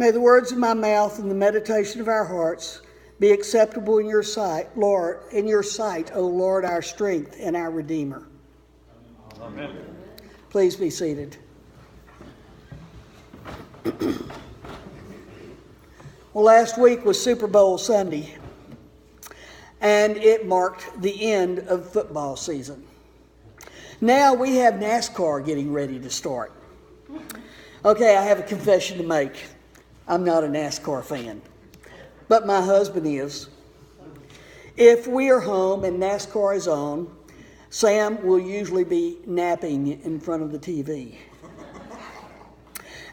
May the words of my mouth and the meditation of our hearts be acceptable in your sight, Lord, in your sight, O Lord, our strength and our Redeemer. Amen. Please be seated. Well, last week was Super Bowl Sunday, and it marked the end of football season. Now we have NASCAR getting ready to start. Okay, I have a confession to make. I'm not a NASCAR fan, but my husband is. If we are home and NASCAR is on, Sam will usually be napping in front of the TV.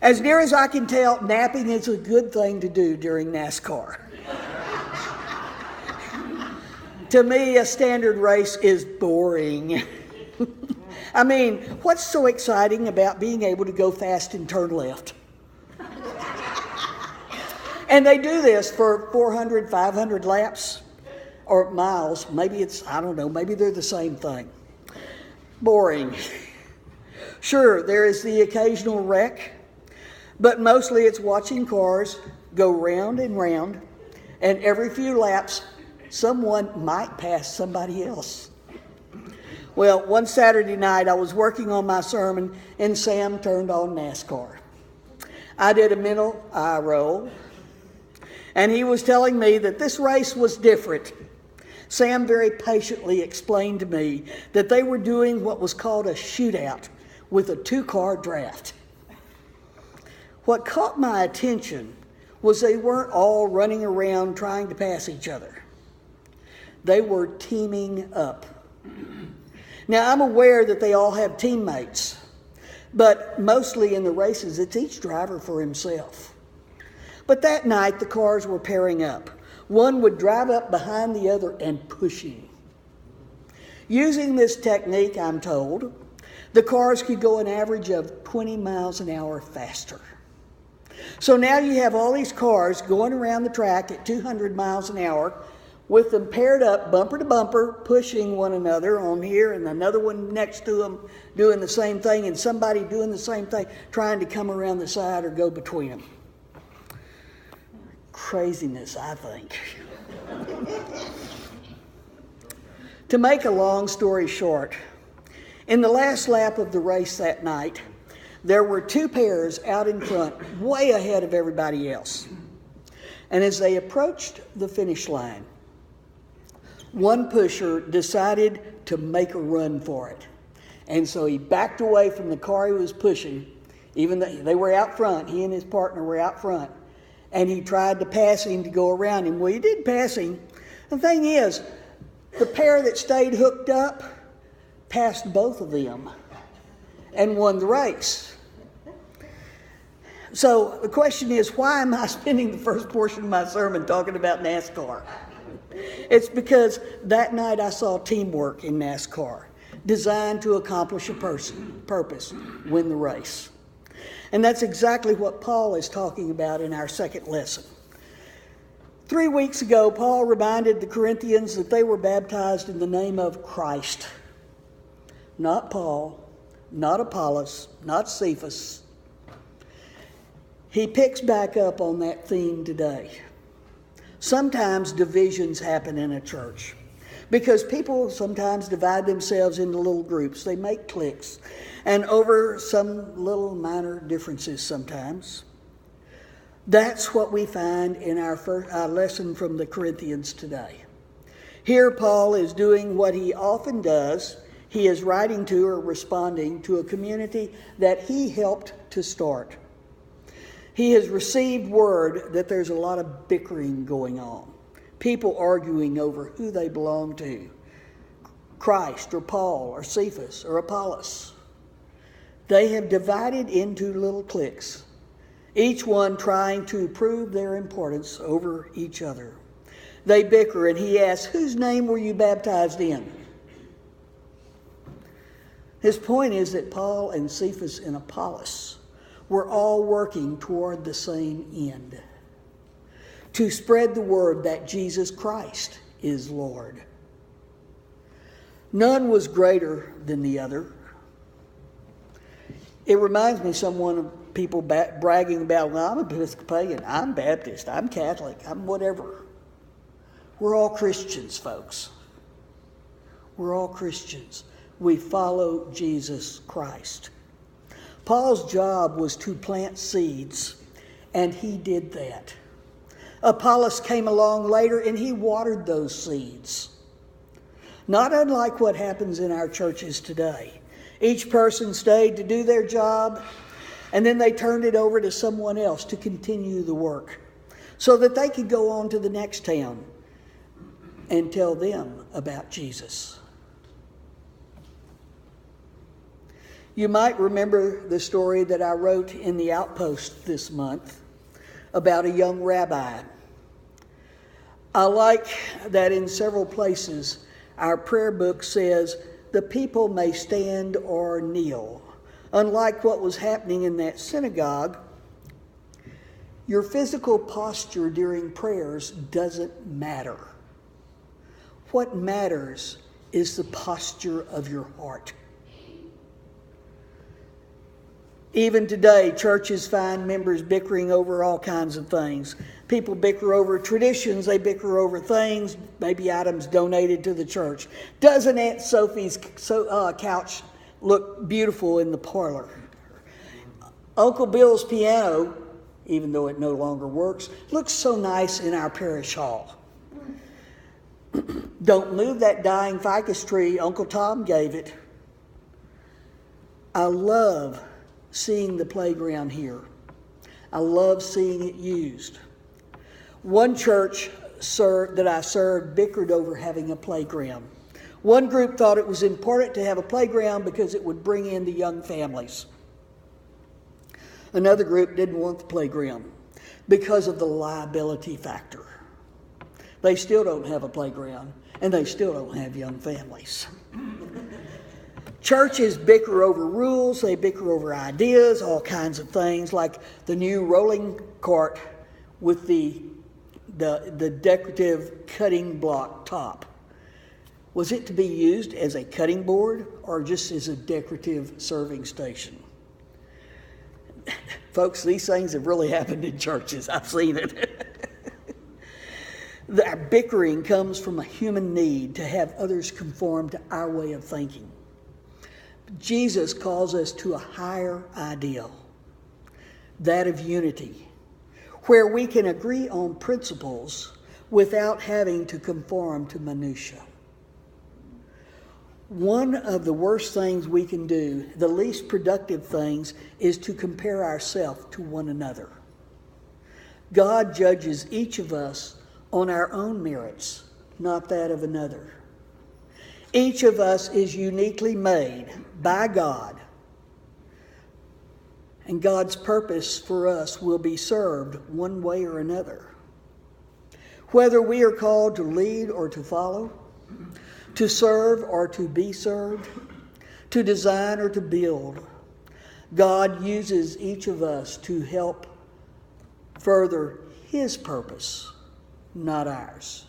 As near as I can tell, napping is a good thing to do during NASCAR. To me, a standard race is boring. I mean, what's so exciting about being able to go fast and turn left? And they do this for 400, 500 laps or miles. Maybe it's, I don't know, maybe they're the same thing. Boring. Sure, there is the occasional wreck, but mostly it's watching cars go round and round, and every few laps, someone might pass somebody else. Well, one Saturday night, I was working on my sermon, and Sam turned on NASCAR. I did a mental eye roll, and he was telling me that this race was different. Sam very patiently explained to me that they were doing what was called a shootout with a 2-car draft. What caught my attention was they weren't all running around trying to pass each other. They were teaming up. Now, I'm aware that they all have teammates, but mostly in the races, it's each driver for himself. But that night, the cars were pairing up. One would drive up behind the other and pushing. Using this technique, I'm told, the cars could go an average of 20 miles an hour faster. So now you have all these cars going around the track at 200 miles an hour with them paired up bumper to bumper, pushing one another on here and another one next to them doing the same thing and somebody doing the same thing, trying to come around the side or go between them. Craziness, I think. To make a long story short, in the last lap of the race that night, there were 2 pairs out in front, way ahead of everybody else. And as they approached the finish line, one pusher decided to make a run for it. And so he backed away from the car he was pushing, even though they were out front. He and his partner were out front. And he tried to pass him to go around him. Well, he did pass him. The thing is, the pair that stayed hooked up passed both of them and won the race. So the question is, why am I spending the first portion of my sermon talking about NASCAR? It's because that night I saw teamwork in NASCAR, designed to accomplish a purpose, win the race. And that's exactly what Paul is talking about in our second lesson. 3 weeks ago, Paul reminded the Corinthians that they were baptized in the name of Christ. Not Paul, not Apollos, not Cephas. He picks back up on that theme today. Sometimes divisions happen in a church because people sometimes divide themselves into little groups. They make cliques, and over some little minor differences sometimes. That's what we find in our lesson from the Corinthians today. Here Paul is doing what he often does. He is writing to or responding to a community that he helped to start. He has received word that there's a lot of bickering going on. People arguing over who they belong to. Christ or Paul or Cephas or Apollos. They have divided into little cliques, each one trying to prove their importance over each other. They bicker, and he asks, whose name were you baptized in? His point is that Paul and Cephas and Apollos were all working toward the same end, to spread the word that Jesus Christ is Lord. None was greater than the other. It reminds me of someone of people bragging about, well, I'm Episcopalian, I'm Baptist, I'm Catholic, I'm whatever. We're all Christians, folks. We're all Christians. We follow Jesus Christ. Paul's job was to plant seeds, and he did that. Apollos came along later, and he watered those seeds. Not unlike what happens in our churches today. Each person stayed to do their job, and then they turned it over to someone else to continue the work so that they could go on to the next town and tell them about Jesus. You might remember the story that I wrote in the Outpost this month about a young rabbi. I like that in several places our prayer book says, the people may stand or kneel. Unlike what was happening in that synagogue, your physical posture during prayers doesn't matter. What matters is the posture of your heart. Even today, churches find members bickering over all kinds of things. People bicker over traditions, they bicker over things, maybe items donated to the church. Doesn't Aunt Sophie's couch look beautiful in the parlor? Uncle Bill's piano, even though it no longer works, looks so nice in our parish hall. Don't move that dying ficus tree Uncle Tom gave it. I love seeing the playground here. I love seeing it used. One church that I served bickered over having a playground. One group thought it was important to have a playground because it would bring in the young families. Another group didn't want the playground because of the liability factor. They still don't have a playground, and they still don't have young families. Churches bicker over rules, they bicker over ideas, all kinds of things, like the new rolling cart with the decorative cutting block top. Was it to be used as a cutting board or just as a decorative serving station? Folks, these things have really happened in churches. I've seen it. Our bickering comes from a human need to have others conform to our way of thinking. Jesus calls us to a higher ideal, that of unity, where we can agree on principles without having to conform to minutiae. One of the worst things we can do, the least productive things, is to compare ourselves to one another. God judges each of us on our own merits, not that of another. Each of us is uniquely made by God, and God's purpose for us will be served one way or another. Whether we are called to lead or to follow, to serve or to be served, to design or to build, God uses each of us to help further His purpose, not ours.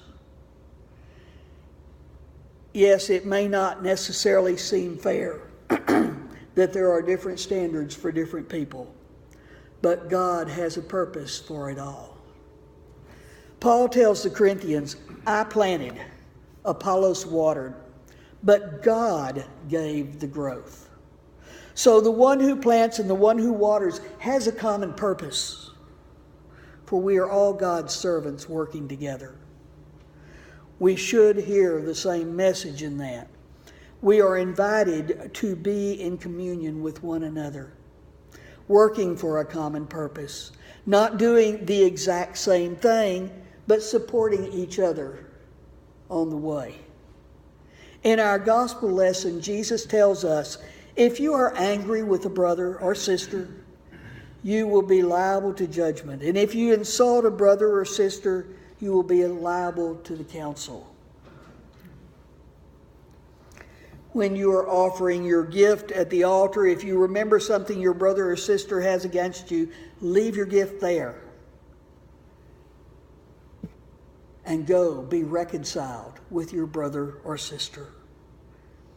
Yes, it may not necessarily seem fair that there are different standards for different people, but God has a purpose for it all. Paul tells the Corinthians, I planted, Apollos watered, but God gave the growth. So the one who plants and the one who waters has a common purpose, for we are all God's servants working together. We should hear the same message in that. We are invited to be in communion with one another, working for a common purpose, not doing the exact same thing, but supporting each other on the way. In our gospel lesson, Jesus tells us, if you are angry with a brother or sister, you will be liable to judgment. And if you insult a brother or sister, you will be liable to the council. When you are offering your gift at the altar, if you remember something your brother or sister has against you, leave your gift there. And go be reconciled with your brother or sister.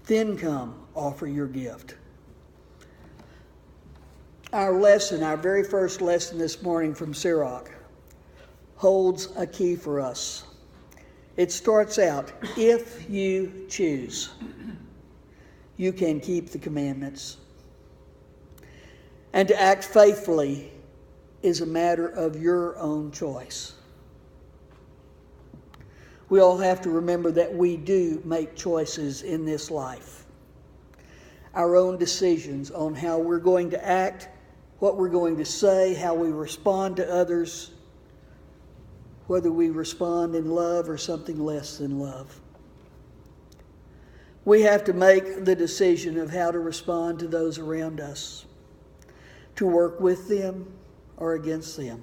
Then come offer your gift. Our lesson, our very first lesson this morning from Sirach, holds a key for us. It starts out, if you choose, you can keep the commandments. And to act faithfully is a matter of your own choice. We all have to remember that we do make choices in this life. Our own decisions on how we're going to act, what we're going to say, how we respond to others, whether we respond in love or something less than love. We have to make the decision of how to respond to those around us, to work with them or against them.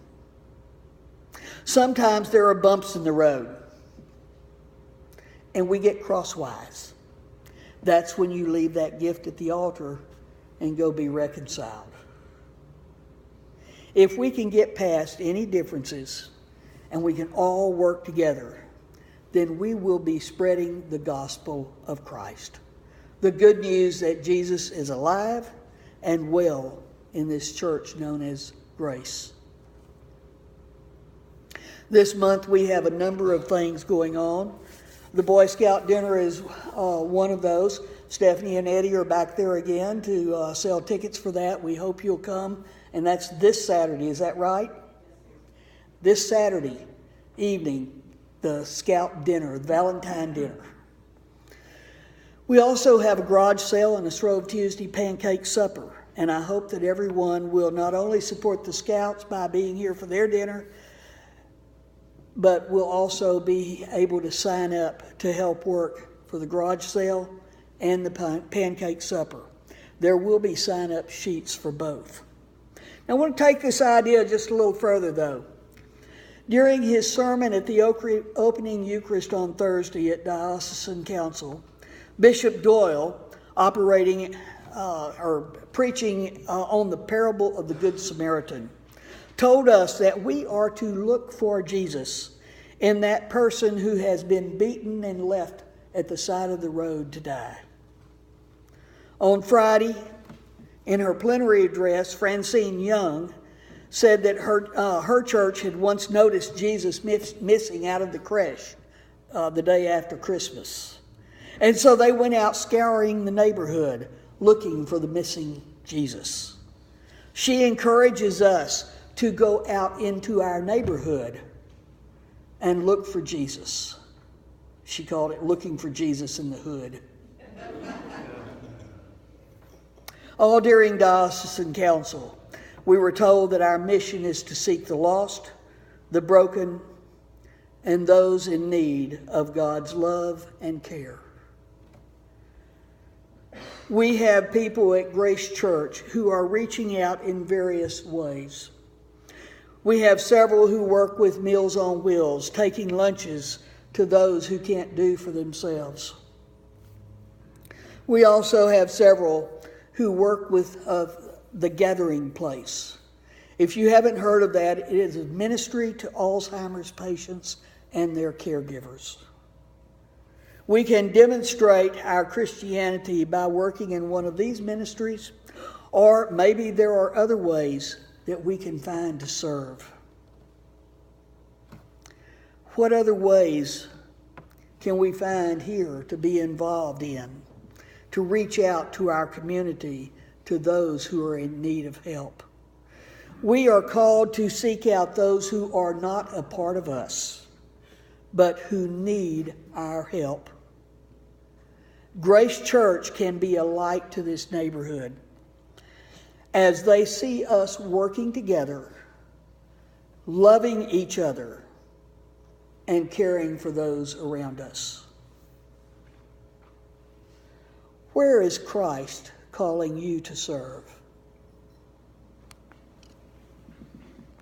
Sometimes there are bumps in the road, and we get crosswise. That's when you leave that gift at the altar and go be reconciled. If we can get past any differences and we can all work together, then we will be spreading the gospel of Christ. The good news that Jesus is alive and well in this church known as Grace. This month we have a number of things going on. The Boy Scout dinner is one of those. Stephanie and Eddie are back there again to sell tickets for that. We hope you'll come. And that's this Saturday, is that right? This Saturday evening, the Scout dinner, the Valentine dinner. We also have a garage sale and a Shrove Tuesday pancake supper. And I hope that everyone will not only support the Scouts by being here for their dinner, but will also be able to sign up to help work for the garage sale and the pancake supper. There will be sign-up sheets for both. Now, I want to take this idea just a little further, though. During his sermon at the opening Eucharist on Thursday at Diocesan Council, Bishop Doyle, preaching on the parable of the Good Samaritan, told us that we are to look for Jesus in that person who has been beaten and left at the side of the road to die. On Friday, in her plenary address, Francine Young said that her church had once noticed Jesus missing out of the creche the day after Christmas. And so they went out scouring the neighborhood looking for the missing Jesus. She encourages us to go out into our neighborhood and look for Jesus. She called it looking for Jesus in the hood. All during Diocesan Council, we were told that our mission is to seek the lost, the broken, and those in need of God's love and care. We have people at Grace Church who are reaching out in various ways. We have several who work with Meals on Wheels, taking lunches to those who can't do for themselves. We also have several who work with the Gathering Place. If you haven't heard of that, it is a ministry to Alzheimer's patients and their caregivers. We can demonstrate our Christianity by working in one of these ministries, or maybe there are other ways that we can find to serve. What other ways can we find here to be involved in, to reach out to our community, to those who are in need of help? We are called to seek out those who are not a part of us, but who need our help. Grace Church can be a light to this neighborhood as they see us working together, loving each other, and caring for those around us. Where is Christ calling you to serve?